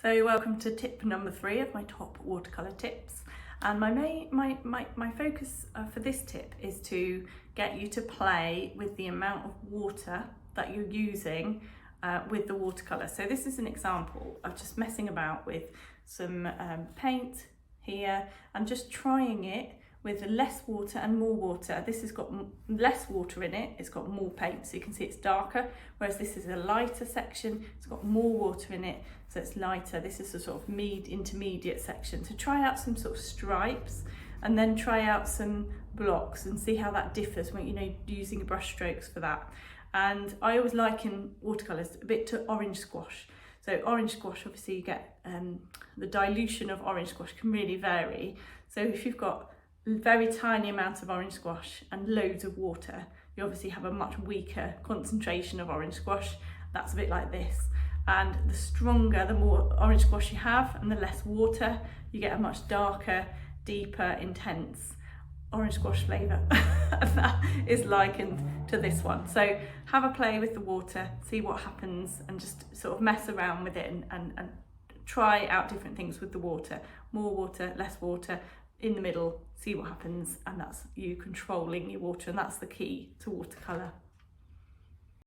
So welcome to tip number 3 of my top watercolour tips, and my focus for this tip is to get you to play with the amount of water that you're using with the watercolour. So this is an example of just messing about with some paint here and just trying it with less water and more water. This has got less water in it, it's got more paint, so you can see it's darker, whereas this is a lighter section, it's got more water in it, so it's lighter. This is a sort of intermediate section. So try out some sort of stripes and then try out some blocks and see how that differs when using brush strokes for that. And I always liken watercolours a bit to orange squash. So orange squash, obviously you get the dilution of orange squash can really vary. So if you've got very tiny amount of orange squash and loads of water, you obviously have a much weaker concentration of orange squash. That's a bit like this. And the stronger, the more orange squash you have and the less water, you get a much darker, deeper, intense orange squash flavour. And that is likened to this one. So have a play with the water, see what happens, and just sort of mess around with it and try out different things with the water. More water, less water, in the middle, see what happens, and that's you controlling your water, and that's the key to watercolour.